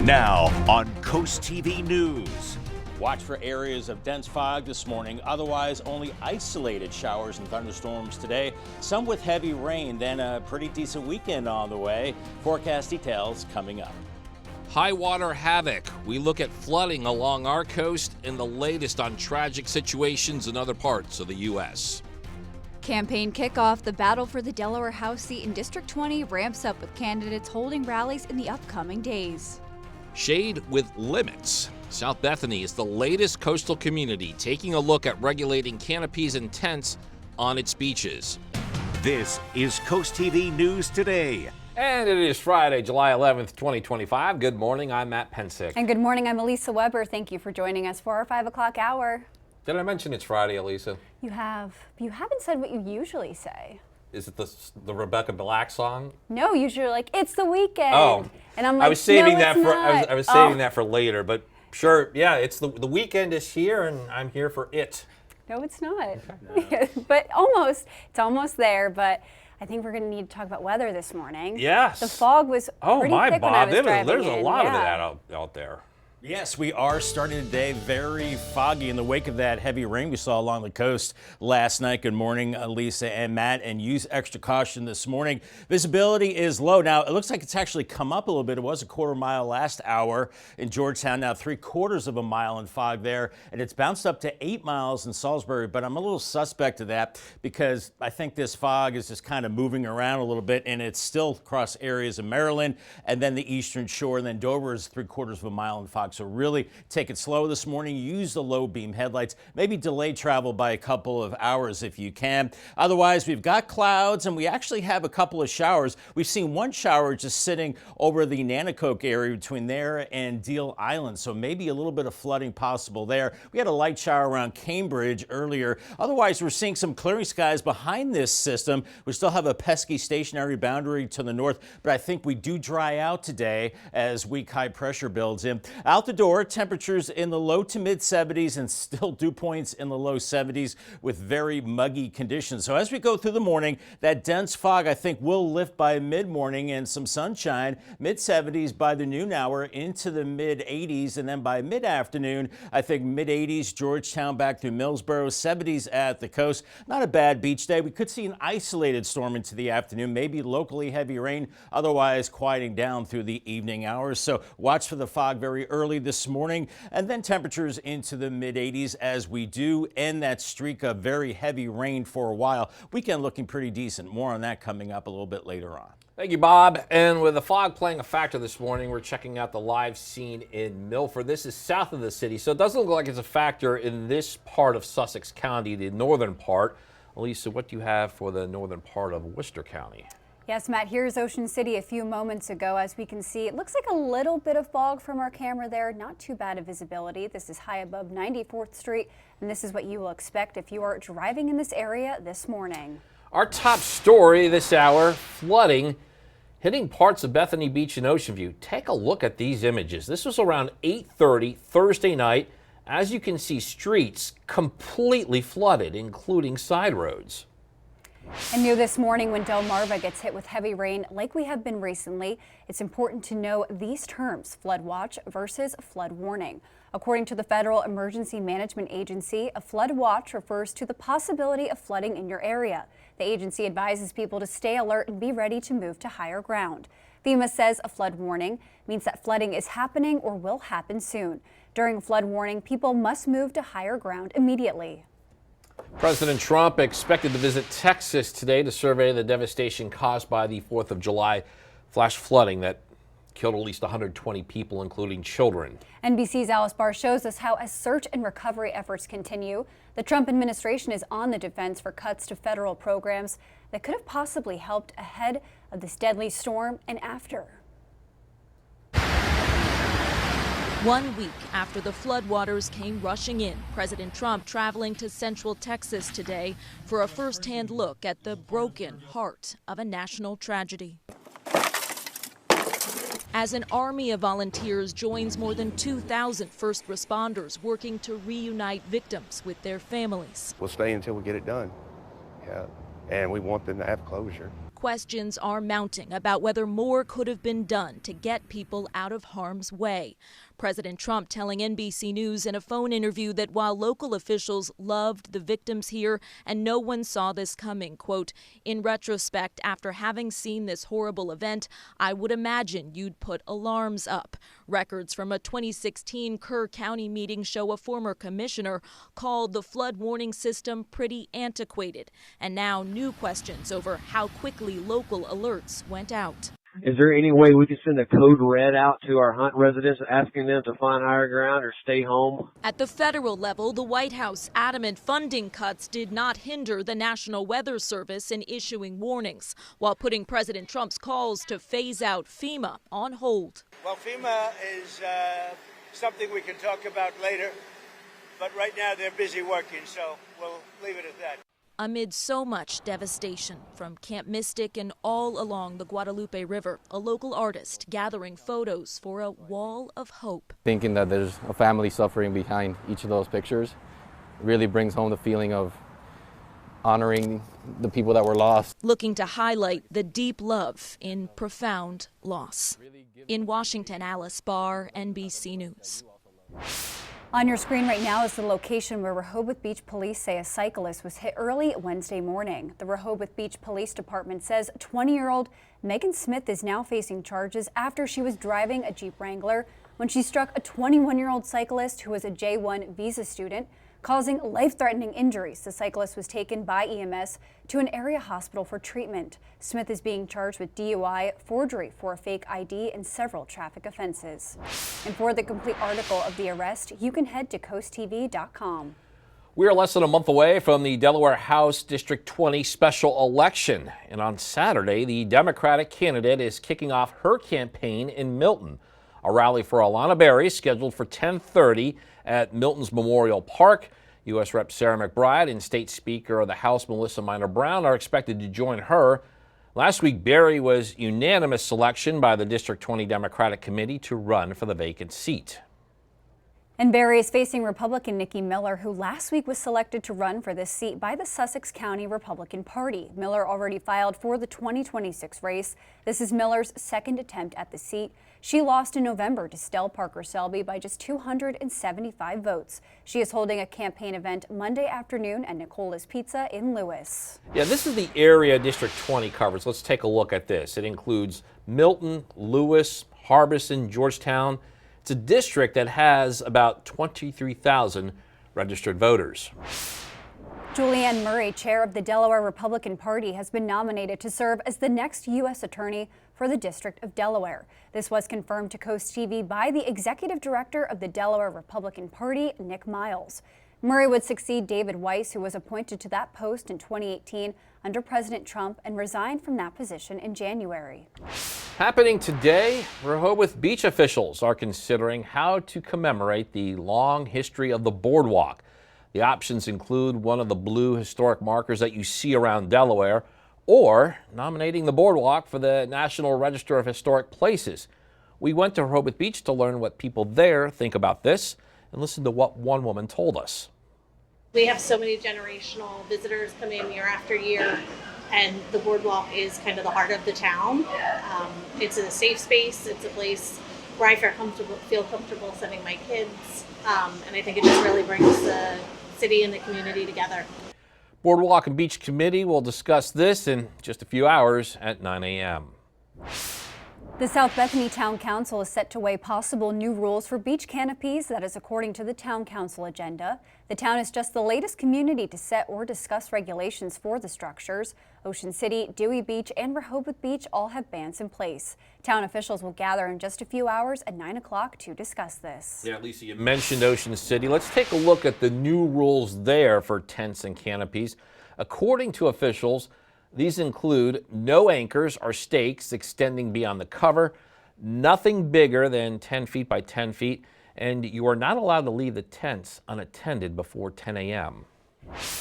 Now on CoastTV News. Watch for areas of dense fog this morning, otherwise only isolated showers and thunderstorms today. Some with heavy rain, then a pretty decent weekend on the way. Forecast details coming up. High water havoc. We look at flooding along our coast and the latest on tragic situations in other parts of the U.S. Campaign kickoff. The battle for the Delaware House seat in District 20 ramps up with candidates holding rallies in the upcoming days. Shade with limits. South Bethany is the latest coastal community taking a look at regulating canopies and tents on its beaches. This is CoastTV News Today. And it is Friday, July 11th, 2025. Good morning, I'm Matt Pensick. And good morning, I'm Elisa Weber. Thank you for joining us for our 5 o'clock hour. Did I mention it's Friday, Elisa? You have. You haven't said what you usually say. Is it the Rebecca Black song? No, usually like, it's the weekend. Oh. And I'm like, I was saving no, that it's for not. I was saving that for later, but sure, yeah, it's the weekend is here and I'm here for it. No, it's not. Okay. But almost. It's almost there, but I think we're going to need to talk about weather this morning. Yes. The fog was pretty thick when I was driving there's a in. lot of Yeah. that out there. Yes, we are starting today very foggy in the wake of that heavy rain we saw along the coast last night. Good morning, Lisa and Matt, and use extra caution this morning. Visibility is low. Now, it looks like it's actually come up a little bit. It was a quarter mile last hour in Georgetown, now 3/4 of a mile in fog there, and it's bounced up to 8 miles in Salisbury, but I'm a little suspect of that because I think this fog is just kind of moving around a little bit, and it's still across areas of Maryland and then the eastern shore, and then Dover is 3/4 of a mile in fog. So really take it slow this morning. Use the low beam headlights. Maybe delay travel by a couple of hours if you can. Otherwise, we've got clouds and we actually have a couple of showers. We've seen one shower just sitting over the Nanacoke area between there and Deal Island. So maybe a little bit of flooding possible there. We had a light shower around Cambridge earlier. Otherwise, we're seeing some clearing skies behind this system. We still have a pesky stationary boundary to the north, but I think we do dry out today as weak high pressure builds in. Out the door, temperatures in the low to mid 70s and still dew points in the low 70s with very muggy conditions. So as we go through the morning, that dense fog I think will lift by mid-morning and some sunshine, mid 70s by the noon hour into the mid 80s, and then by mid-afternoon I think mid 80s Georgetown back through Millsboro, 70s at the coast. Not a bad beach day. We could see an isolated storm into the afternoon, maybe locally heavy rain, otherwise quieting down through the evening hours. So watch for the fog very early this morning, and then temperatures into the mid 80s as we do end that streak of very heavy rain for a while. Weekend looking pretty decent. More on that coming up a little bit later on. Thank you, Bob. And with the fog playing a factor this morning, we're checking out the live scene in Milford. This is south of the city, so it doesn't look like it's a factor in this part of Sussex County, the northern part. Elisa, what do you have for the northern part of Worcester County? Yes, Matt, here's Ocean City a few moments ago. As we can see, it looks like a little bit of fog from our camera there. Not too bad of visibility. This is high above 94th Street, and this is what you will expect if you are driving in this area this morning. Our top story this hour, flooding hitting parts of Bethany Beach and Ocean View. Take a look at these images. This was around 8:30 Thursday night. As you can see, streets completely flooded, including side roads. And new this morning, when Delmarva gets hit with heavy rain like we have been recently, it's important to know these terms: flood watch versus flood warning. According to the Federal Emergency Management Agency, a flood watch refers to the possibility of flooding in your area. The agency advises people to stay alert and be ready to move to higher ground. FEMA says a flood warning means that flooding is happening or will happen soon. During a flood warning, people must move to higher ground immediately. President Trump expected to visit Texas today to survey the devastation caused by the 4th of July flash flooding that killed at least 120 people, including children. NBC's Alice Barr shows us how as search and recovery efforts continue, the Trump administration is on the defense for cuts to federal programs that could have possibly helped ahead of this deadly storm and after. 1 week after the floodwaters came rushing in, President Trump traveling to Central Texas today for a first-hand look at the broken heart of a national tragedy. As an army of volunteers joins more than 2,000 first responders working to reunite victims with their families. We'll stay until we get it done. Yeah. And we want them to have closure. questions are mounting about whether more could have been done to get people out of harm's way. President Trump telling NBC News in a phone interview that while local officials loved the victims here and no one saw this coming, quote, in retrospect, after having seen this horrible event, I would imagine you'd put alarms up. Records from a 2016 Kerr County meeting show a former commissioner called the flood warning system pretty antiquated, and now new questions over how quickly local alerts went out. Is there any way we can send a code red out to our Hunt residents asking them to find higher ground or stay home? At the federal level, the White House adamant funding cuts did not hinder the National Weather Service in issuing warnings, while putting President Trump's calls to phase out FEMA on hold. Well, FEMA is something we can talk about later, but right now they're busy working, so we'll leave it at that. Amid so much devastation from Camp Mystic and all along the Guadalupe River, a local artist gathering photos for a wall of hope. Thinking that there's a family suffering behind each of those pictures really brings home the feeling of honoring the people that were lost. Looking to highlight the deep love in profound loss. In Washington, Alice Barr, NBC News. On your screen right now is the location where Rehoboth Beach police say a cyclist was hit early Wednesday morning. The Rehoboth Beach Police Department says 20-year-old Megan Smith is now facing charges after she was driving a Jeep Wrangler when she struck a 21-year-old cyclist who was a J1 visa student, causing life-threatening injuries. The cyclist was taken by EMS to an area hospital for treatment. Smith is being charged with DUI, forgery for a fake ID, and several traffic offenses. And for the complete article of the arrest, you can head to CoastTV.com. We are less than a month away from the Delaware House District 20 special election. And on Saturday, the Democratic candidate is kicking off her campaign in Milton. A rally for Alana Berry scheduled for 10:30 at Milton's Memorial Park. U.S. Rep. Sarah McBride and State Speaker of the House Melissa Minor Brown are expected to join her. Last week, Berry was unanimous selection by the District 20 Democratic Committee to run for the vacant seat. And Berry is facing Republican Nikki Miller, who last week was selected to run for this seat by the Sussex County Republican Party. Miller already filed for the 2026 race. This is Miller's second attempt at the seat. She lost in November to Stell Parker Selby by just 275 votes. She is holding a campaign event Monday afternoon at Nicola's Pizza in Lewis. Yeah, this is the area District 20 covers. Let's take a look at this. It includes Milton, Lewis, Harbison, Georgetown. It's a district that has about 23,000 registered voters. Julianne Murray, chair of the Delaware Republican Party, has been nominated to serve as the next U.S. Attorney for the District of Delaware. This was confirmed to Coast TV by the executive director of the Delaware Republican Party, Nick Miles. Murray would succeed David Weiss, who was appointed to that post in 2018 under President Trump and resigned from that position in January. Happening today, Rehoboth Beach officials are considering how to commemorate the long history of the boardwalk. The options include one of the blue historic markers that you see around Delaware, or nominating the boardwalk for the National Register of Historic Places. We went to Rehoboth Beach to learn what people there think about this and listen to what one woman told us. We have so many generational visitors come in year after year, and the boardwalk is kind of the heart of the town. It's a safe space. It's a place where I feel comfortable sending my kids, and I think it just really brings the city and the community together. Boardwalk and Beach Committee will discuss this in just a few hours at 9 a.m. The South Bethany Town Council is set to weigh possible new rules for beach canopies. That is according to the Town Council agenda. The town is just the latest community to set or discuss regulations for the structures. Ocean City, Dewey Beach, and Rehoboth Beach all have bans in place. Town officials will gather in just a few hours at 9 o'clock to discuss this. Yeah, Lisa, you mentioned Ocean City. Let's take a look at the new rules there for tents and canopies. According to officials, these include no anchors or stakes extending beyond the cover, nothing bigger than 10 feet by 10 feet, and you are not allowed to leave the tents unattended before 10 a.m.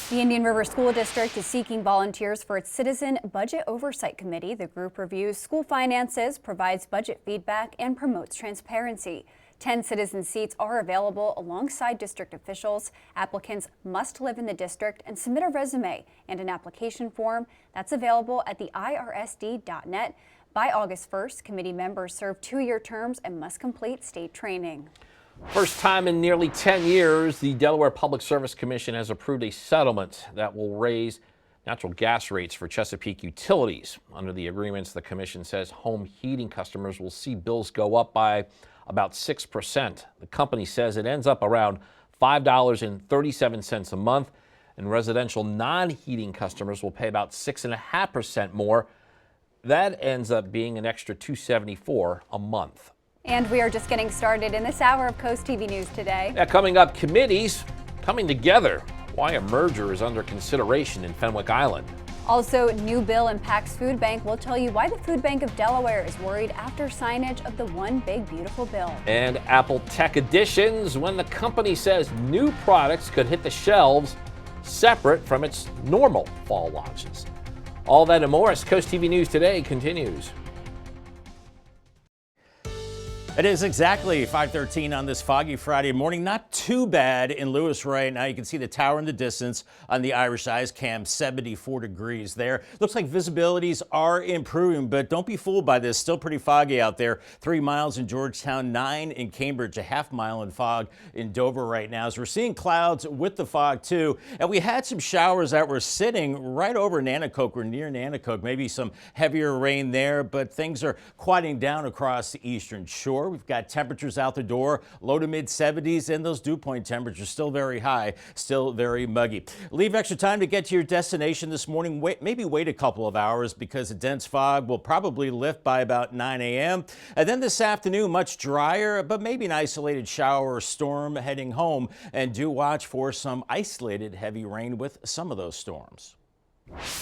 The Indian River School District is seeking volunteers for its Citizen Budget Oversight Committee. The group reviews school finances, provides budget feedback, and promotes transparency. 10 citizen seats are available alongside district officials. Applicants must live in the district and submit a resume and an application form that's available at the irsd.net. By August 1st, committee members serve 2-year terms and must complete state training. First time in nearly 10 years, the Delaware Public Service Commission has approved a settlement that will raise natural gas rates for Chesapeake utilities. Under the agreements, the commission says home heating customers will see bills go up by about 6%. The company says it ends up around $5.37 a month, and residential non-heating customers will pay about 6.5% more. That ends up being an extra $274 a month. And we are just getting started in this hour of Coast TV News today. Coming up, committees coming together. Why a merger is under consideration in Fenwick Island. Also, new bill impacts food bank. We'll tell you why the Food Bank of Delaware is worried after signage of the One Big Beautiful Bill. And Apple Tech Editions, when the company says new products could hit the shelves separate from its normal fall launches. All that and more as Coast TV News Today continues. It is exactly 5:13 on this foggy Friday morning. Not too bad in Lewis right now. You can see the tower in the distance on the Irish Eyes Cam, 74 degrees there. Looks like visibilities are improving, but don't be fooled by this. Still pretty foggy out there. 3 miles in Georgetown, 9 in Cambridge, a half mile in fog in Dover right now. As we're seeing clouds with the fog too. And we had some showers that were sitting right over Nanticoke or near Nanticoke. Maybe some heavier rain there, but things are quieting down across the eastern shore. We've got temperatures out the door, low to mid 70s, and those dew point temperatures still very high, still very muggy. Leave extra time to get to your destination this morning. Maybe wait a couple of hours because the dense fog will probably lift by about 9 a.m. And then this afternoon, much drier, but maybe an isolated shower or storm heading home. And do watch for some isolated heavy rain with some of those storms.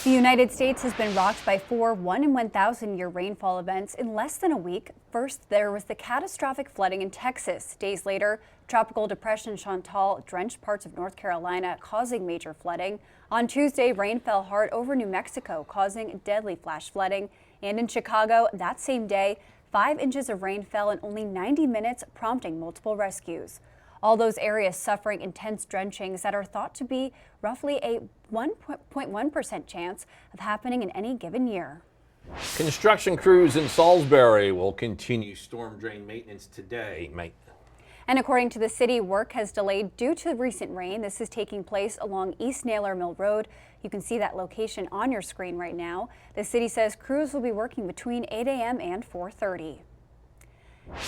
The United States has been rocked by 4 1-in-1,000-year rainfall events in less than a week. First, there was the catastrophic flooding in Texas. Days later, Tropical Depression Chantal drenched parts of North Carolina, causing major flooding. On Tuesday, rain fell hard over New Mexico, causing deadly flash flooding. And in Chicago, that same day, 5 inches of rain fell in only 90 minutes, prompting multiple rescues. All those areas suffering intense drenchings that are thought to be roughly a 1.1% chance of happening in any given year. Construction crews in Salisbury will continue storm drain maintenance today. And according to the city, work has delayed due to recent rain. This is taking place along East Naylor Mill Road. You can see that location on your screen right now. The city says crews will be working between 8 a.m. and 4:30.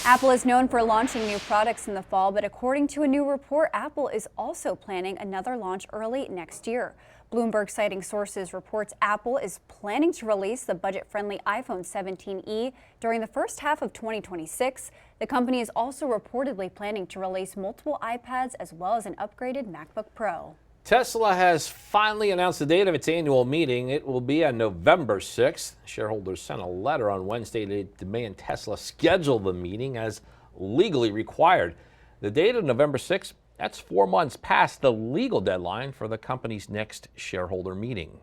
Apple is known for launching new products in the fall, but according to a new report, Apple is also planning another launch early next year. Bloomberg, citing sources, reports Apple is planning to release the budget-friendly iPhone 17e during the first half of 2026. The company is also reportedly planning to release multiple iPads as well as an upgraded MacBook Pro. Tesla has finally announced the date of its annual meeting. It will be on November 6th. Shareholders sent a letter on Wednesday to demand Tesla schedule the meeting as legally required. The date of November 6th, that's 4 months past the legal deadline for the company's next shareholder meeting.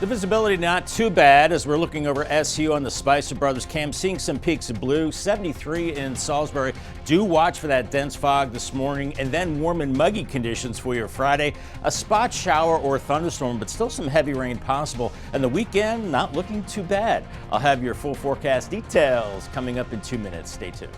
The visibility not too bad as we're looking over SU on the Spicer Brothers Cam, seeing some peaks of blue, 73 in Salisbury. Do watch for that dense fog this morning and then warm and muggy conditions for your Friday. A spot shower or thunderstorm, but still some heavy rain possible. And the weekend not looking too bad. I'll have your full forecast details coming up in 2 minutes. Stay tuned.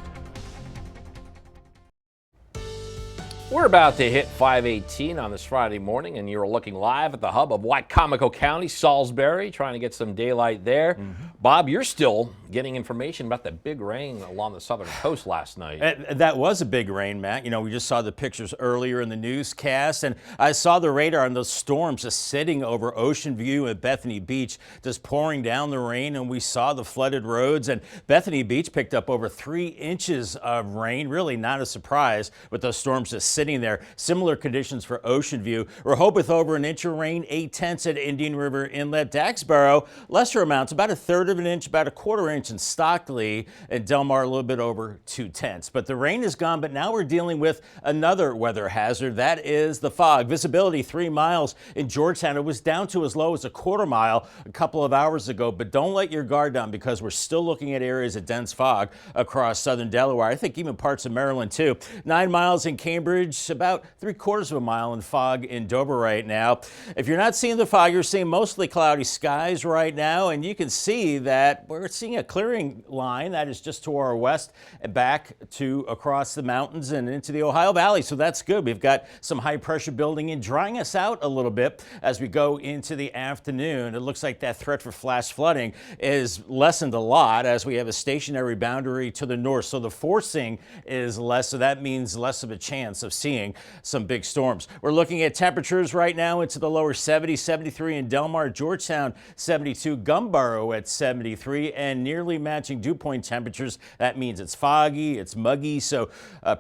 We're about to hit 5:18 on this Friday morning, and you're looking live at the hub of Wycomico County, Salisbury, trying to get some daylight there. Bob, you're still getting information about the big rain along the southern coast last night. That was a big rain, Matt. You know, we just saw the pictures earlier in the newscast, and I saw the radar on those storms just sitting over Ocean View at Bethany Beach, just pouring down the rain, and we saw the flooded roads, and Bethany Beach picked up over 3 inches of rain. Really not a surprise with those storms just sitting sitting there. Similar conditions for Ocean View. Rehoboth over an inch of rain, 8/10 at Indian River Inlet. Daxboro, lesser amounts, about 1/3 of an inch, about 1/4 inch in Stockley, and Del Mar a little bit over 2/10. But the rain is gone, but now we're dealing with another weather hazard. That is the fog. Visibility 3 miles in Georgetown. It was down to as low as 1/4 mile a couple of hours ago, but don't let your guard down because we're still looking at areas of dense fog across southern Delaware. I think even parts of Maryland too. 9 miles in Cambridge, about 3/4 of a mile in fog in Dover right now. If you're not seeing the fog, you're seeing mostly cloudy skies right now, and you can see that we're seeing a clearing line that is just to our west and back to across the mountains and into the Ohio Valley. So that's good. We've got some high pressure building in, drying us out a little bit as we go into the afternoon. It looks like that threat for flash flooding is lessened a lot as we have a stationary boundary to the north. So the forcing is less, so that means less of a chance of seeing some big storms. We're looking at temperatures right now into the lower 70s, 73 in Del Mar, Georgetown 72, Gumboro at 73, and nearly matching dew point temperatures. That means it's foggy, it's muggy, so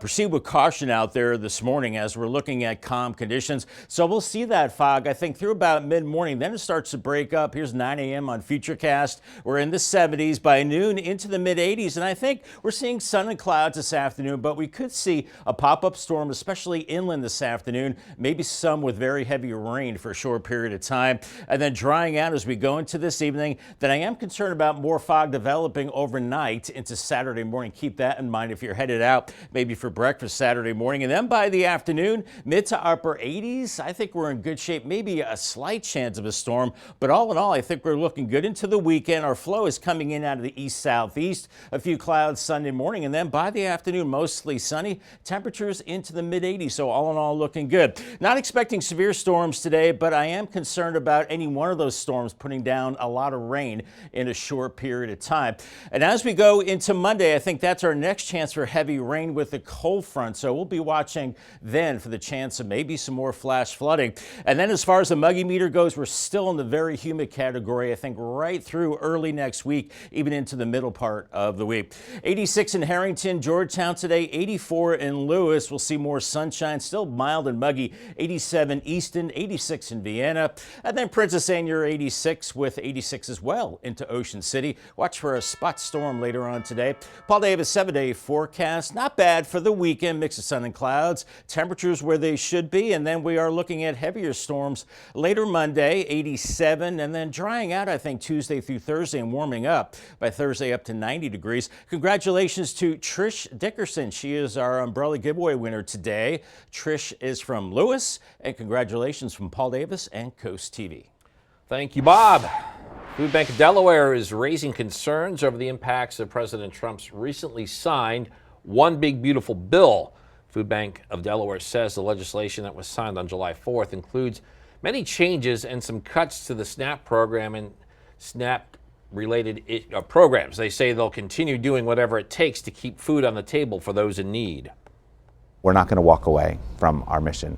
proceed with caution out there this morning as we're looking at calm conditions. So we'll see that fog, I think, through about mid-morning. Then it starts to break up. Here's 9 a.m. on Futurecast. We're in the 70s by noon into the mid-80s, and I think we're seeing sun and clouds this afternoon, but we could see a pop-up storm, especially inland this afternoon, maybe some with very heavy rain for a short period of time, and then drying out as we go into this evening. Then I am concerned about more fog developing overnight into Saturday morning. Keep that in mind if you're headed out, maybe for breakfast Saturday morning. And then by the afternoon, mid to upper 80s, I think we're in good shape. Maybe a slight chance of a storm, but all in all, I think we're looking good into the weekend. Our flow is coming in out of the east-southeast. A few clouds Sunday morning, and then by the afternoon, mostly sunny. Temperatures into the mid-80s, so all in all, looking good. Not expecting severe storms today, but I am concerned about any one of those storms putting down a lot of rain in a short period of time. And as we go into Monday, I think that's our next chance for heavy rain with the cold front, so we'll be watching then for the chance of maybe some more flash flooding. And then as far as the muggy meter goes, we're still in the very humid category, I think right through early next week, even into the middle part of the week. 86 in Harrington, Georgetown today, 84 in Lewis. We'll see more sunshine, still mild and muggy. 87 Easton, 86 in Vienna, and then Princess Anne, you're 86 with 86 as well into Ocean City. Watch for a spot storm later on today. Paul Davis 7-day forecast. Not bad for the weekend, mix of sun and clouds. Temperatures where they should be, and then we are looking at heavier storms later Monday, 87, and then drying out, I think, Tuesday through Thursday and warming up by Thursday up to 90 degrees. Congratulations to Trish Dickerson. She is our umbrella giveaway winner today. Trish is from Lewis, and congratulations from Paul Davis and Coast TV. Thank you, Bob. Food Bank of Delaware is raising concerns over the impacts of President Trump's recently signed One Big Beautiful Bill. Food Bank of Delaware says the legislation that was signed on July 4th includes many changes and some cuts to the SNAP program and SNAP-related programs. They say they'll continue doing whatever it takes to keep food on the table for those in need. We're not going to walk away from our mission.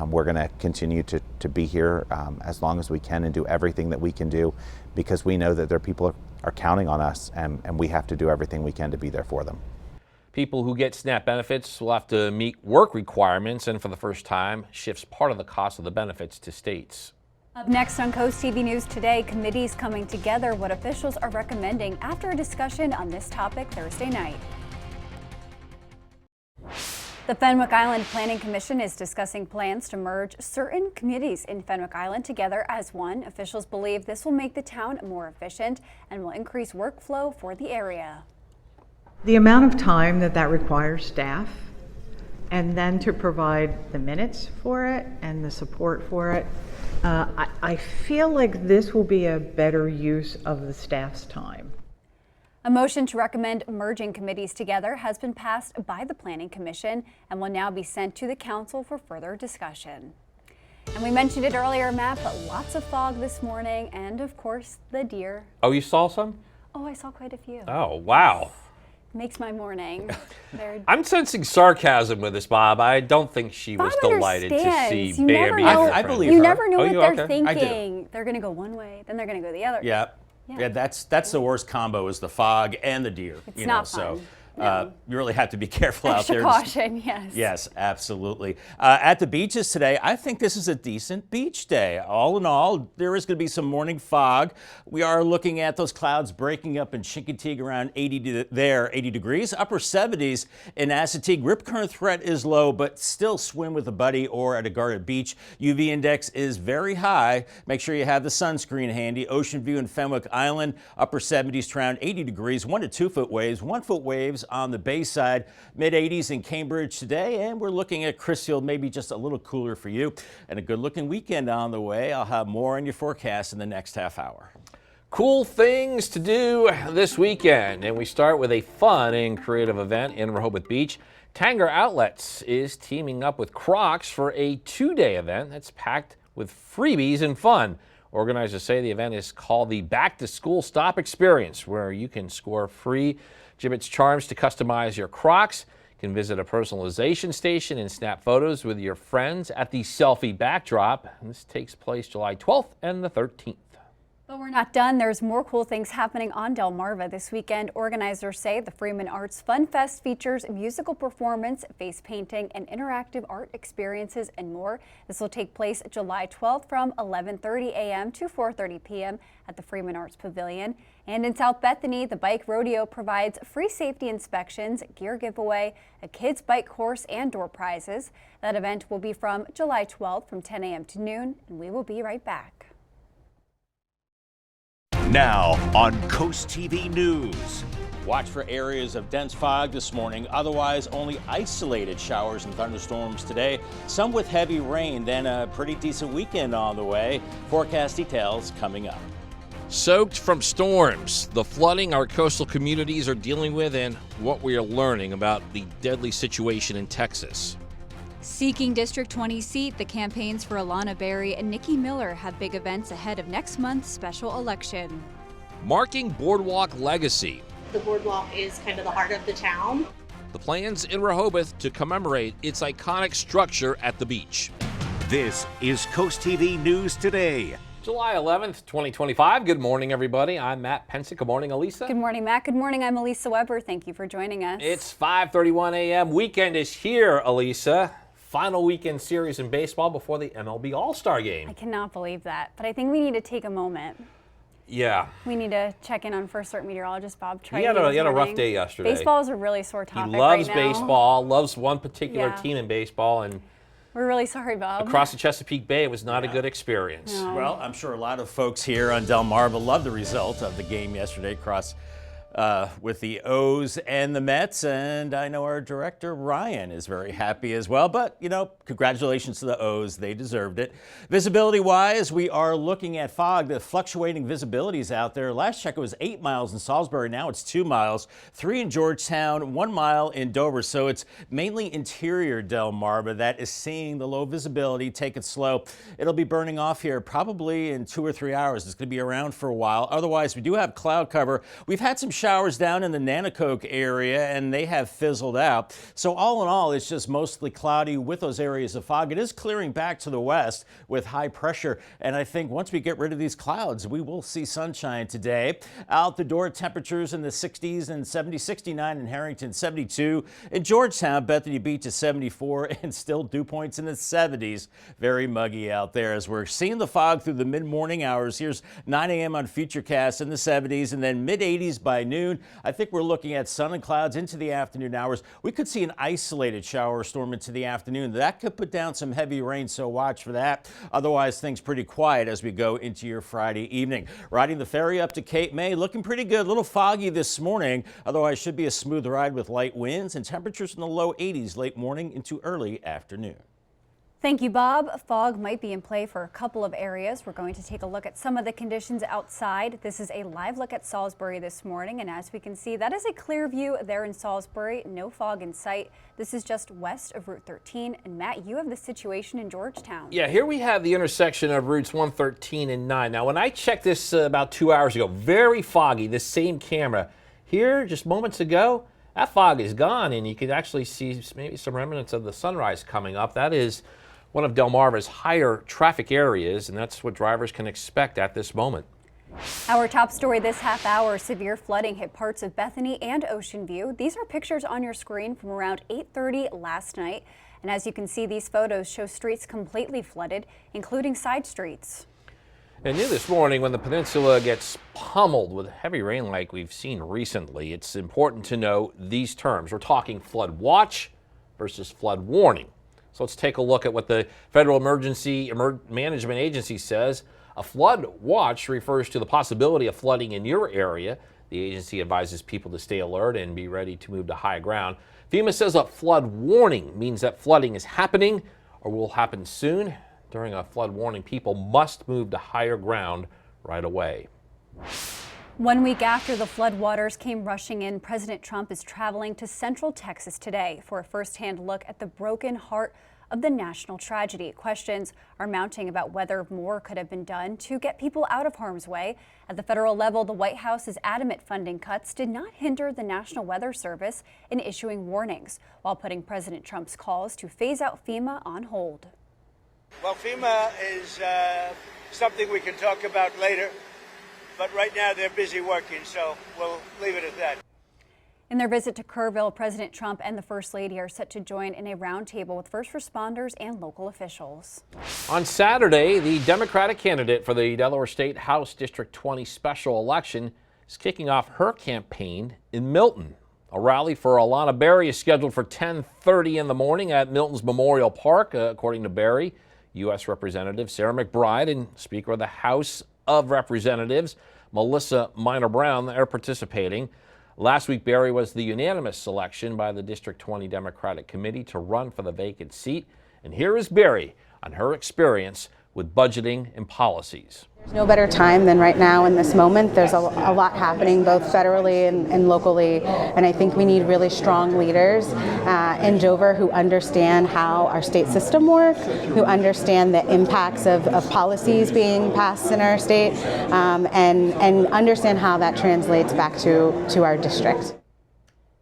We're going to continue to be here as long as we can and do everything that we can do, because we know that there are people are counting on us, and we have to do everything we can to be there for them. People who get SNAP benefits will have to meet work requirements, and for the first time, shifts part of the cost of the benefits to states. Up next on Coast TV News today, committees coming together, what officials are recommending after a discussion on this topic Thursday night. The Fenwick Island Planning Commission is discussing plans to merge certain committees in Fenwick Island together as one. Officials believe this will make the town more efficient and will increase workflow for the area. The amount of time that requires staff, and then to provide the minutes for it and the support for it, I feel like this will be a better use of the staff's time. A motion to recommend merging committees together has been passed by the Planning Commission and will now be sent to the Council for further discussion. And we mentioned it earlier, Matt, but lots of fog this morning and, of course, the deer. Oh, you saw some? Oh, I saw quite a few. Oh, wow. Makes my morning. I'm sensing sarcasm with this, Bob. I don't think she was delighted to see Bambi. I believe her. You never know what they're okay. thinking. They're going to go one way, then they're going to go the other. Yeah, that's the worst combo is the fog and the deer. It's not fun. So You really have to be careful out Extra there. caution, yes. Yes, absolutely. At the beaches today, I think this is a decent beach day. All in all, there is going to be some morning fog. We are looking at those clouds breaking up in Chincoteague around 80 degrees, upper 70s in Assateague. Rip current threat is low, but still swim with a buddy or at a guarded beach. UV index is very high. Make sure you have the sunscreen handy. Ocean View and Fenwick Island, upper 70s to around 80 degrees, 1 to 2 foot waves, 1 foot waves on the Bayside, mid 80s in Cambridge today, and we're looking at Chrisfield, maybe just a little cooler for you, and a good looking weekend on the way. I'll have more on your forecast in the next half hour. Cool things to do this weekend, and we start with a fun and creative event in Rehoboth Beach. Tanger Outlets is teaming up with Crocs for a 2-day event that's packed with freebies and fun. Organizers say the event is called the Back to School Stop Experience, where you can score free Jibbitz charms to customize your Crocs. You can visit a personalization station and snap photos with your friends at the Selfie Backdrop. And this takes place July 12th and the 13th. But we're not done. There's more cool things happening on Delmarva this weekend. Organizers say the Freeman Arts Fun Fest features musical performance, face painting, and interactive art experiences and more. This will take place July 12th from 11:30 a.m. to 4:30 p.m. at the Freeman Arts Pavilion. And in South Bethany, the Bike Rodeo provides free safety inspections, gear giveaway, a kids bike course, and door prizes. That event will be from July 12th from 10 a.m. to noon, and we will be right back. Now on Coast TV News. Watch for areas of dense fog this morning, otherwise only isolated showers and thunderstorms today, some with heavy rain, then a pretty decent weekend on the way. Forecast details coming up. Soaked from storms, the flooding our coastal communities are dealing with, and what we are learning about the deadly situation in Texas. Seeking District 20 seat, the campaigns for Alana Berry and Nikki Miller have big events ahead of next month's special election. Marking Boardwalk legacy. The boardwalk is kind of the heart of the town. The plans in Rehoboth to commemorate its iconic structure at the beach. This is Coast TV News Today. July 11th, 2025. Good morning, everybody. I'm Matt Pensick. Good morning, Elisa. Good morning, Matt. Good morning. I'm Elisa Weber. Thank you for joining us. It's 5:31 a.m. Weekend is here, Elisa. Final weekend series in baseball before the MLB All-Star Game. I cannot believe that, but I think we need to take a moment. Yeah. We need to check in on First Alert meteorologist Bob Trey. He had a rough day yesterday. Baseball is a really sore topic He loves right now. baseball, loves one particular team in baseball, and we're really sorry, Bob. Across the Chesapeake Bay, it was not a good experience. No. Well, I'm sure a lot of folks here on Delmarva love the result of the game yesterday across with the O's and the Mets, and I know our director Ryan is very happy as well. But you know, congratulations to the O's, they deserved it. Visibility wise, we are looking at fog. The fluctuating visibilities out there. Last check it was 8 miles in Salisbury, now it's 2 miles, 3 in Georgetown, 1 mile in Dover. So it's mainly interior Delmarva that is seeing the low visibility. Take it slow. It'll be burning off here probably in 2 or 3 hours. It's going to be around for a while. Otherwise, we do have cloud cover. We've had some showers down in the Nanacoke area and they have fizzled out. So all in all, it's just mostly cloudy with those areas of fog. It is clearing back to the west with high pressure. And I think once we get rid of these clouds, we will see sunshine today. Out the door, temperatures in the 60s and 70, 69 in Harrington, 72. In Georgetown, Bethany Beach is 74 and still dew points in the 70s. Very muggy out there as we're seeing the fog through the mid-morning hours. Here's 9 a.m. on Futurecast in the 70s and then mid-80s by noon. I think we're looking at sun and clouds into the afternoon hours. We could see an isolated shower or storm into the afternoon. That could put down some heavy rain, so watch for that. Otherwise, things pretty quiet as we go into your Friday evening. Riding the ferry up to Cape May, looking pretty good. A little foggy this morning. Otherwise, should be a smooth ride with light winds and temperatures in the low 80s late morning into early afternoon. Thank you, Bob. Fog might be in play for a couple of areas. We're going to take a look at some of the conditions outside. This is a live look at Salisbury this morning, and as we can see, that is a clear view there in Salisbury. No fog in sight. This is just west of Route 13. And Matt, you have the situation in Georgetown. Yeah, here we have the intersection of routes 113 and 9. Now, when I checked this about 2 hours ago, very foggy, this same camera. Here, just moments ago, that fog is gone, and you can actually see maybe some remnants of the sunrise coming up. That is one of Delmarva's higher traffic areas, and that's what drivers can expect at this moment. Our top story this half hour, severe flooding hit parts of Bethany and Ocean View. These are pictures on your screen from around 8:30 last night. And as you can see, these photos show streets completely flooded, including side streets. And new this morning, when the peninsula gets pummeled with heavy rain like we've seen recently, it's important to know these terms. We're talking flood watch versus flood warning. So let's take a look at what the Federal Emergency Management Agency says. A flood watch refers to the possibility of flooding in your area. The agency advises people to stay alert and be ready to move to high ground. FEMA says a flood warning means that flooding is happening or will happen soon. During a flood warning, people must move to higher ground right away. 1 week after the floodwaters came rushing in, President Trump is traveling to Central Texas today for a firsthand look at the broken heart of the national tragedy. Questions are mounting about whether more could have been done to get people out of harm's way. At the federal level, the White House is adamant funding cuts did not hinder the National Weather Service in issuing warnings, while putting President Trump's calls to phase out FEMA on hold. Well, FEMA is something we can talk about later, but right now they're busy working, so we'll leave it at that. In their visit to Kerrville, President Trump and the First Lady are set to join in a roundtable with first responders and local officials. On Saturday, the Democratic candidate for the Delaware State House District 20 special election is kicking off her campaign in Milton. A rally for Alana Berry is scheduled for 10:30 in the morning at Milton's Memorial Park, according to Berry. U.S. Representative Sarah McBride and Speaker of the House of Representatives Melissa Minor Brown are participating. Last week, Berry was the unanimous selection by the District 20 Democratic Committee to run for the vacant seat. And here is Berry on her experience with budgeting and policies. There's no better time than right now in this moment. There's a lot happening both federally and locally, and I think we need really strong leaders in Dover who understand how our state system works, who understand the impacts of policies being passed in our state, and understand how that translates back to our district.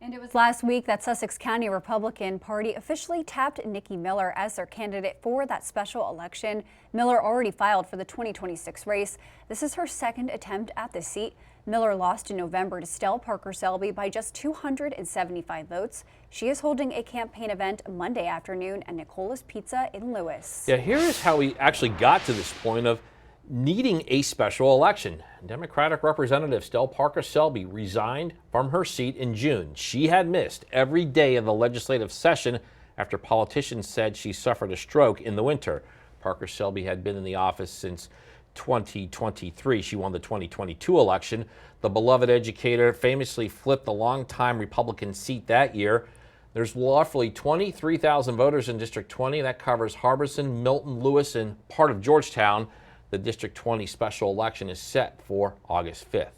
And it was last week that Sussex County Republican Party officially tapped Nikki Miller as their candidate for that special election. Miller already filed for the 2026 race. This is her second attempt at this seat. Miller lost in November to Stell Parker Selby by just 275 votes. She is holding a campaign event Monday afternoon at Nicola's Pizza in Lewis. Yeah, here is how we actually got to this point of needing a special election. Democratic Representative Stell Parker Selby resigned from her seat in June. She had missed every day of the legislative session after politicians said she suffered a stroke in the winter. Parker Selby had been in the office since 2023. She won the 2022 election. The beloved educator famously flipped the longtime Republican seat that year. There's roughly 23,000 voters in District 20. That covers Harbison, Milton, Lewis, and part of Georgetown. The District 20 special election is set for August 5th.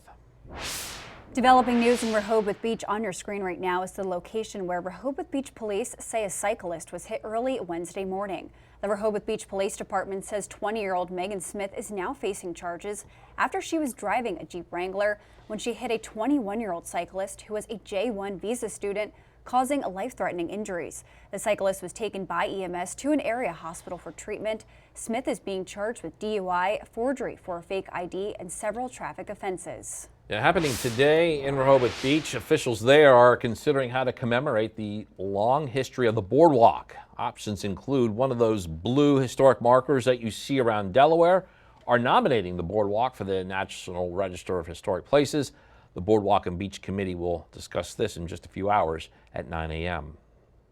Developing news in Rehoboth Beach on your screen right now is the location where Rehoboth Beach police say a cyclist was hit early Wednesday morning. The Rehoboth Beach Police Department says 20-year-old Megan Smith is now facing charges after she was driving a Jeep Wrangler when she hit a 21-year-old cyclist who was a J1 visa student, causing life-threatening injuries. The cyclist was taken by EMS to an area hospital for treatment. Smith is being charged with DUI, forgery for a fake ID, and several traffic offenses. Yeah, happening today in Rehoboth Beach, officials there are considering how to commemorate the long history of the boardwalk. Options include one of those blue historic markers that you see around Delaware, are nominating the boardwalk for the National Register of Historic Places. The Boardwalk and Beach Committee will discuss this in just a few hours at 9 a.m.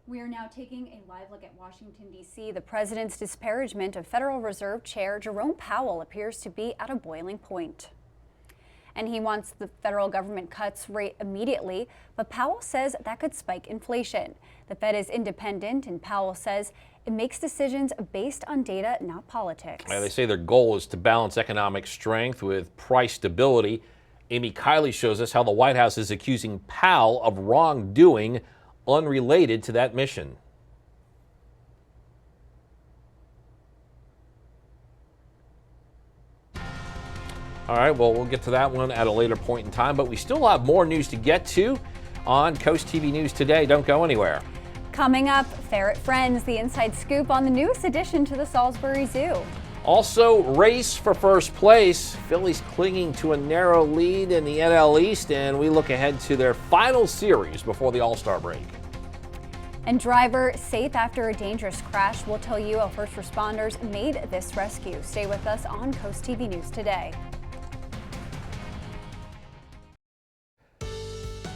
We are now taking a live look at Washington, D.C. The president's disparagement of Federal Reserve Chair Jerome Powell appears to be at a boiling point. And he wants the federal government cuts rate immediately, but Powell says that could spike inflation. The Fed is independent, and Powell says it makes decisions based on data, not politics. They say their goal is to balance economic strength with price stability. Amy Kiley shows us how the White House is accusing Powell of wrongdoing unrelated to that mission. All right, well, we'll get to that one at a later point in time, but we still have more news to get to on CoastTV News Today. Don't go anywhere. Coming up, Ferret Friends, the inside scoop on the newest addition to the Salisbury Zoo. Also, race for first place. Phillies clinging to a narrow lead in the NL East, and we look ahead to their final series before the All-Star break. And driver safe after a dangerous crash. We'll tell you how first responders made this rescue. Stay with us on Coast TV News Today.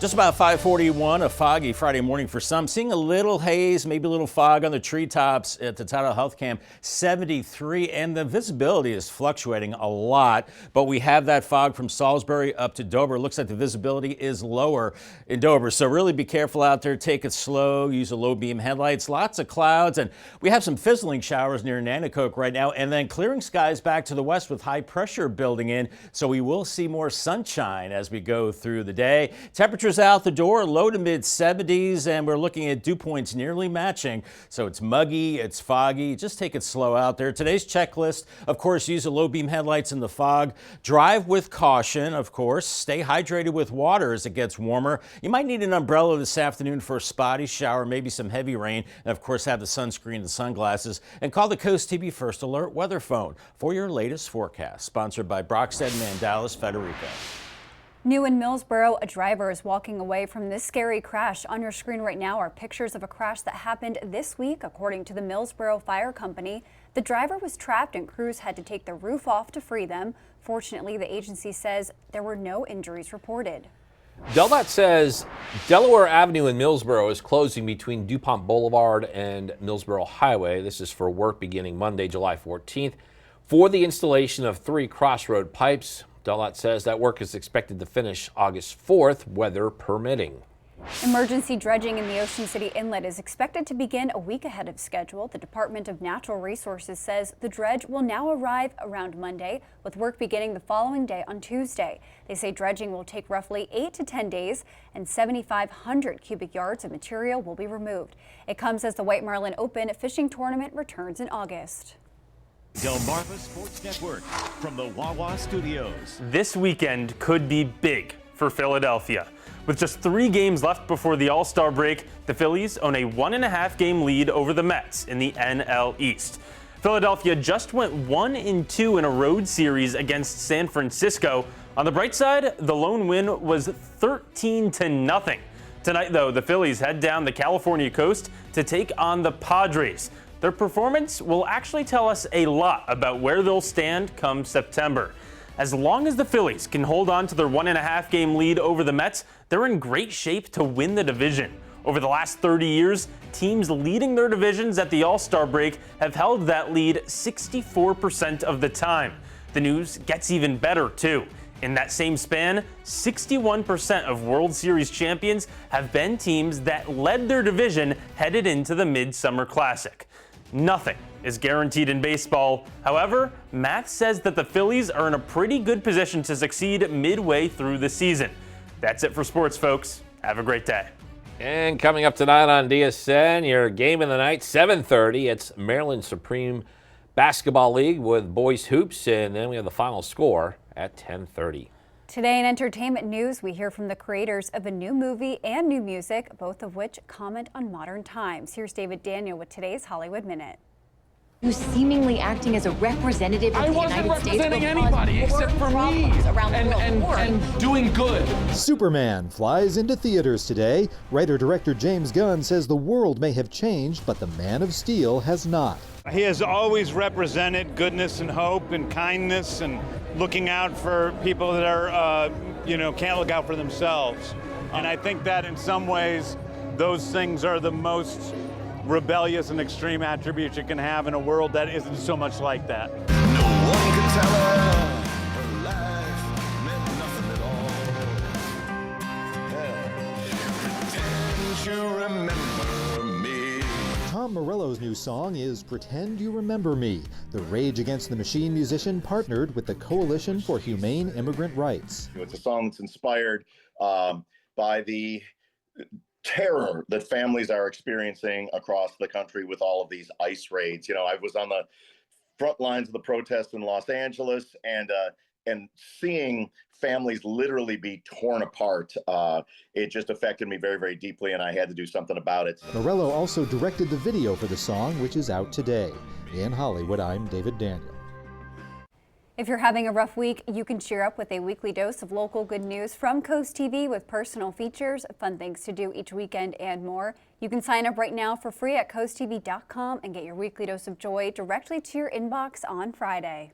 Just about 5:41, a foggy Friday morning for some. Seeing a little haze, maybe a little fog on the treetops at the Tidal Health Camp, 73, and the visibility is fluctuating a lot. But we have that fog from Salisbury up to Dover. Looks like the visibility is lower in Dover. So really be careful out there. Take it slow. Use a low beam headlights. Lots of clouds, and we have some fizzling showers near Nanticoke right now. And then clearing skies back to the west with high pressure building in. So we will see more sunshine as we go through the day. Temperatures out the door, low to mid 70s, and we're looking at dew points nearly matching. So it's muggy, it's foggy. Just take it slow out there. Today's checklist, of course, use a low beam headlights in the fog. Drive with caution, of course. Stay hydrated with water as it gets warmer. You might need an umbrella this afternoon for a spotty shower, maybe some heavy rain, and of course have the sunscreen and sunglasses. And call the Coast TV First Alert weather phone for your latest forecast. Sponsored by Brockstead Mandalis Federico. New in Millsboro, a driver is walking away from this scary crash. On your screen right now are pictures of a crash that happened this week. According to the Millsboro Fire Company, the driver was trapped and crews had to take the roof off to free them. Fortunately, the agency says there were no injuries reported. DelDOT says Delaware Avenue in Millsboro is closing between DuPont Boulevard and Millsboro Highway. This is for work beginning Monday, July 14th, for the installation of 3 crossroad pipes. DelDOT says that work is expected to finish August 4th, weather permitting. Emergency dredging in the Ocean City Inlet is expected to begin a week ahead of schedule. The Department of Natural Resources says the dredge will now arrive around Monday, with work beginning the following day on Tuesday. They say dredging will take roughly 8 to 10 days, and 7,500 cubic yards of material will be removed. It comes as the White Marlin Open fishing tournament returns in August. Delmarva Sports Network from the Wawa Studios. This weekend could be big for Philadelphia. With just 3 games left before the All-Star break, the Phillies own a 1.5 game lead over the Mets in the NL East. Philadelphia just went 1-2 in a road series against San Francisco. On the bright side, the lone win was 13-0. Tonight, though, the Phillies head down the California coast to take on the Padres. Their performance will actually tell us a lot about where they'll stand come September. As long as the Phillies can hold on to their 1.5 game lead over the Mets, they're in great shape to win the division. Over the last 30 years, teams leading their divisions at the All-Star break have held that lead 64% of the time. The news gets even better, too. In that same span, 61% of World Series champions have been teams that led their division headed into the Midsummer Classic. Nothing is guaranteed in baseball. However, math says that the Phillies are in a pretty good position to succeed midway through the season. That's it for sports, folks. Have a great day. And coming up tonight on DSN, your game of the night, 7:30. It's Maryland Supreme Basketball League with boys hoops, and then we have the final score at 10:30. Today in entertainment news, we hear from the creators of a new movie and new music, both of which comment on modern times. Here's David Daniel with today's Hollywood Minute. Who's seemingly acting as a representative of the United States. I wasn't representing anybody except for me and doing good. Superman flies into theaters today. Writer-director James Gunn says the world may have changed, but the Man of Steel has not. He has always represented goodness and hope and kindness and looking out for people that are, can't look out for themselves. And I think that in some ways, those things are the most rebellious and extreme attributes you can have in a world that isn't so much like that. No one can tell her life meant nothing at all. Pretend you remember me. Tom Morello's new song is Pretend You Remember Me. The Rage Against the Machine musician partnered with the Coalition for Humane Immigrant Rights. It's a song that's inspired by the terror that families are experiencing across the country with all of these ICE raids. I was on the front lines of the protests in Los Angeles and seeing families literally be torn apart. It just affected me very, very deeply, and I had to do something about it. Morello also directed the video for the song, which is out today. In Hollywood, I'm David Daniel. If you're having a rough week, you can cheer up with a weekly dose of local good news from Coast TV with personal features, fun things to do each weekend, and more. You can sign up right now for free at coasttv.com and get your weekly dose of joy directly to your inbox on Friday.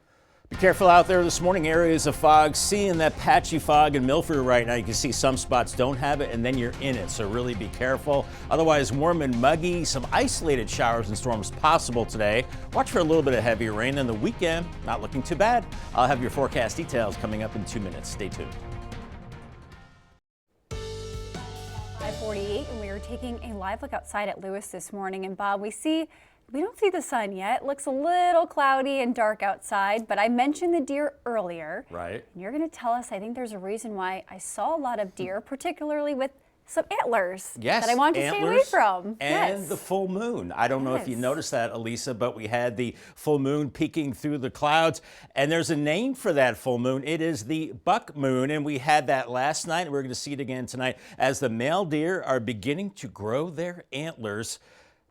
Be careful out there this morning. Areas of fog. Seeing that patchy fog in Milford right now. You can see some spots don't have it, and then you're in it. So really be careful. Otherwise, warm and muggy. Some isolated showers and storms possible today. Watch for a little bit of heavy rain. And the weekend, not looking too bad. I'll have your forecast details coming up in 2 minutes. Stay tuned. 5:48, and we are taking a live look outside at Lewis this morning. And Bob, we don't see the sun yet. It looks a little cloudy and dark outside, but I mentioned the deer earlier. Right. And you're going to tell us, I think there's a reason why I saw a lot of deer, particularly with some antlers Yes, that I want to stay away from. And the full moon. I don't know if you noticed that, Elisa, but we had the full moon peeking through the clouds, and there's a name for that full moon. It is the buck moon, and we had that last night, and we're going to see it again tonight as the male deer are beginning to grow their antlers.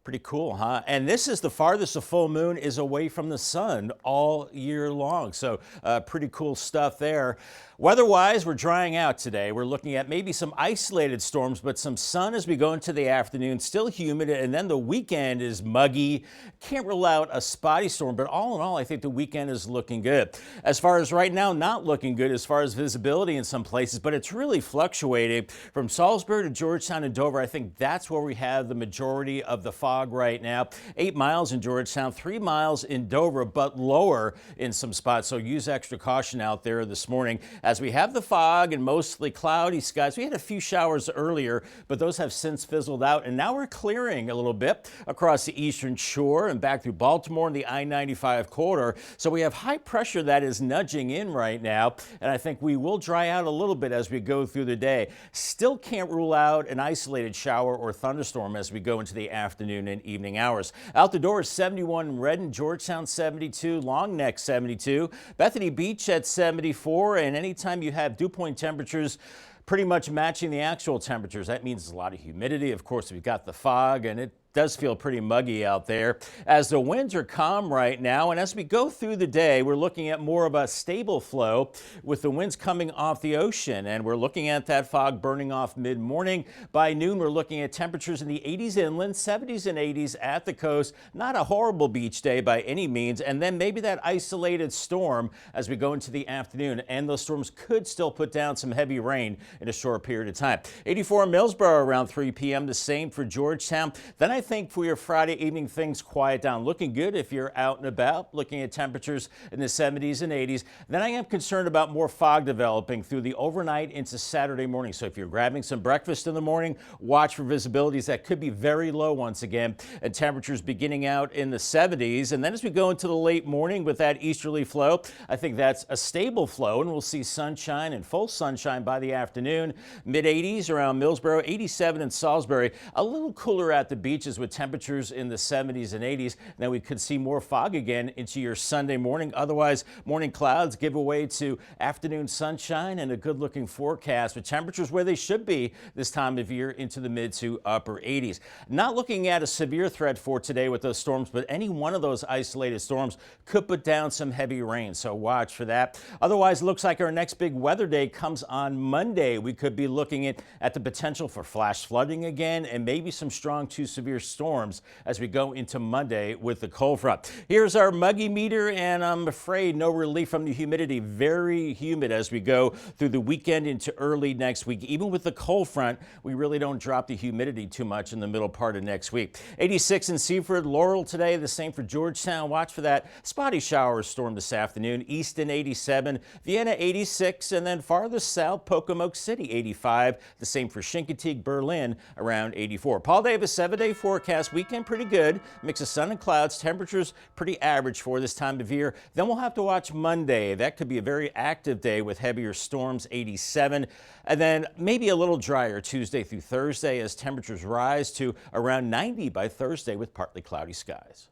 Pretty cool, huh? And this is the farthest the full moon is away from the sun all year long. So pretty cool stuff there. Weather-wise, we're drying out today. We're looking at maybe some isolated storms, but some sun as we go into the afternoon. Still humid, and then the weekend is muggy. Can't rule out a spotty storm, but all in all, I think the weekend is looking good. As far as right now, not looking good as far as visibility in some places, but it's really fluctuating from Salisbury to Georgetown and Dover. I think that's where we have the majority of the fog right now. 8 miles in Georgetown, 3 miles in Dover, but lower in some spots. So use extra caution out there this morning as we have the fog and mostly cloudy skies. We had a few showers earlier, but those have since fizzled out. And now we're clearing a little bit across the eastern shore and back through Baltimore and the I-95 corridor. So we have high pressure that is nudging in right now. And I think we will dry out a little bit as we go through the day. Still can't rule out an isolated shower or thunderstorm as we go into the afternoon and evening hours. Out the door is 71 in Redden, Georgetown 72, Long Neck 72, Bethany Beach at 74, and anytime you have dew point temperatures pretty much matching the actual temperatures, that means there's a lot of humidity. Of course, we've got the fog, and it does feel pretty muggy out there as the winds are calm right now. And as we go through the day, we're looking at more of a stable flow with the winds coming off the ocean. And we're looking at that fog burning off mid-morning. By noon, we're looking at temperatures in the 80s inland, 70s and 80s at the coast. Not a horrible beach day by any means. And then maybe that isolated storm as we go into the afternoon. And those storms could still put down some heavy rain in a short period of time. 84 in Millsboro around 3 p.m. The same for Georgetown. Then I think for your Friday evening, things quiet down. Looking good if you're out and about, looking at temperatures in the 70s and 80s. Then I am concerned about more fog developing through the overnight into Saturday morning. So if you're grabbing some breakfast in the morning, watch for visibilities that could be very low once again, and temperatures beginning out in the 70s. And then as we go into the late morning with that easterly flow, I think that's a stable flow, and we'll see sunshine and full sunshine by the afternoon. Mid 80s around Millsboro, 87 in Salisbury. A little cooler at the beaches with temperatures in the 70s and 80s. Then we could see more fog again into your Sunday morning. Otherwise, morning clouds give way to afternoon sunshine and a good looking forecast with temperatures where they should be this time of year into the mid to upper 80s. Not looking at a severe threat for today with those storms, but any one of those isolated storms could put down some heavy rain. So watch for that. Otherwise, it looks like our next big weather day comes on Monday. We could be looking at the potential for flash flooding again and maybe some strong to severe storms as we go into Monday with the cold front. Here's our muggy meter, and I'm afraid no relief from the humidity. Very humid as we go through the weekend into early next week. Even with the cold front, we really don't drop the humidity too much in the middle part of next week. 86 in Seaford, Laurel today, the same for Georgetown. Watch for that spotty shower storm this afternoon. Easton 87, Vienna 86, and then farthest south, Pocomoke City 85. The same for Chincoteague, Berlin around 84. Paul Davis 7-day forecast. Weekend pretty good. Mix of sun and clouds. Temperatures pretty average for this time of year. Then we'll have to watch Monday. That could be a very active day with heavier storms, 87. And then maybe a little drier Tuesday through Thursday as temperatures rise to around 90 by Thursday with partly cloudy skies.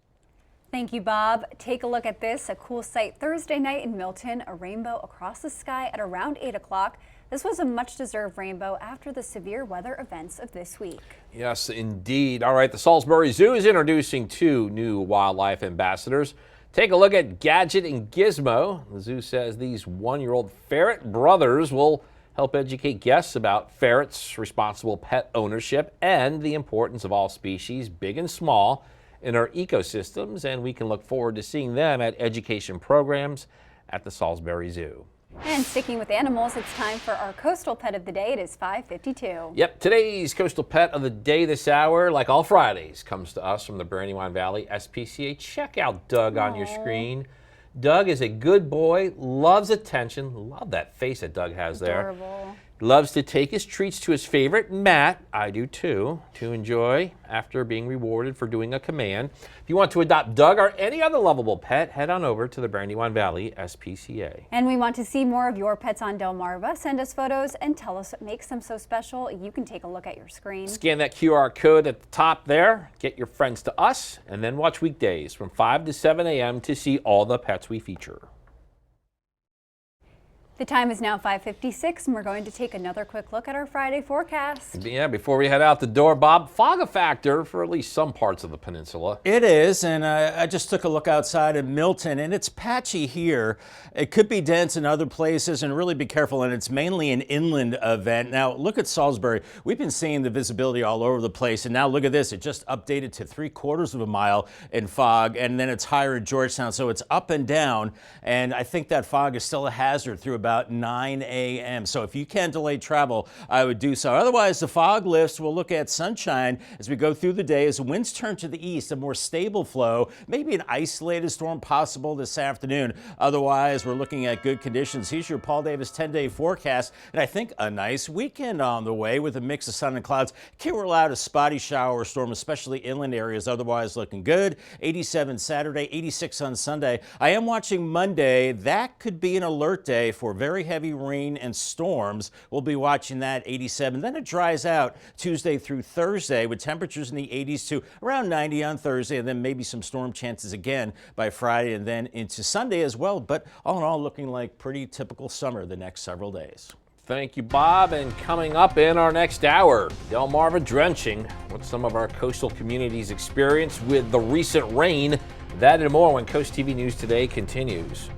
Thank you, Bob. Take a look at this. A cool sight Thursday night in Milton. A rainbow across the sky at around 8 o'clock. This was a much-deserved rainbow after the severe weather events of this week. Yes, indeed. All right, the Salisbury Zoo is introducing 2 new wildlife ambassadors. Take a look at Gadget and Gizmo. The zoo says these 1-year-old ferret brothers will help educate guests about ferrets, responsible pet ownership, and the importance of all species, big and small, in our ecosystems. And we can look forward to seeing them at education programs at the Salisbury Zoo. And sticking with animals, it's time for our coastal pet of the day. It is 5:52. Yep, today's coastal pet of the day this hour, like all Fridays, comes to us from the Brandywine Valley SPCA. Check out Doug on your screen. Doug is a good boy, loves attention. Love that face that Doug has there. Adorable. Loves to take his treats to his favorite mat, I do too, to enjoy after being rewarded for doing a command. If you want to adopt Doug or any other lovable pet, head on over to the Brandywine Valley SPCA. And we want to see more of your pets on Delmarva. Send us photos and tell us what makes them so special. You can take a look at your screen. Scan that QR code at the top there, get your friends to us, and then watch weekdays from 5 to 7 a.m. to see all the pets we feature. The time is now 5:56, and we're going to take another quick look at our Friday forecast. Yeah, before we head out the door, Bob, fog a factor for at least some parts of the peninsula. It is, and I just took a look outside in Milton, and it's patchy here. It could be dense in other places, and really be careful, and it's mainly an inland event. Now, look at Salisbury. We've been seeing the visibility all over the place, and now look at this. It just updated to 3/4 of a mile in fog, and then it's higher in Georgetown, so it's up and down, and I think that fog is still a hazard through about 9 a.m. So if you can delay travel, I would do so. Otherwise, the fog lifts. We'll look at sunshine as we go through the day. As the winds turn to the east, a more stable flow, maybe an isolated storm possible this afternoon. Otherwise, we're looking at good conditions. Here's your Paul Davis 10-day forecast, and I think a nice weekend on the way with a mix of sun and clouds. Can't rule out a spotty shower or storm, especially inland areas. Otherwise, looking good. 87 Saturday, 86 on Sunday. I am watching Monday. That could be an alert day for very heavy rain and storms. We'll be watching that. 87. Then it dries out Tuesday through Thursday with temperatures in the 80s to around 90 on Thursday, and then maybe some storm chances again by Friday and then into Sunday as well. But all in all, looking like pretty typical summer the next several days. Thank you, Bob. And coming up in our next hour, Delmarva drenching, what some of our coastal communities experience with the recent rain. That and more when Coast TV News Today continues.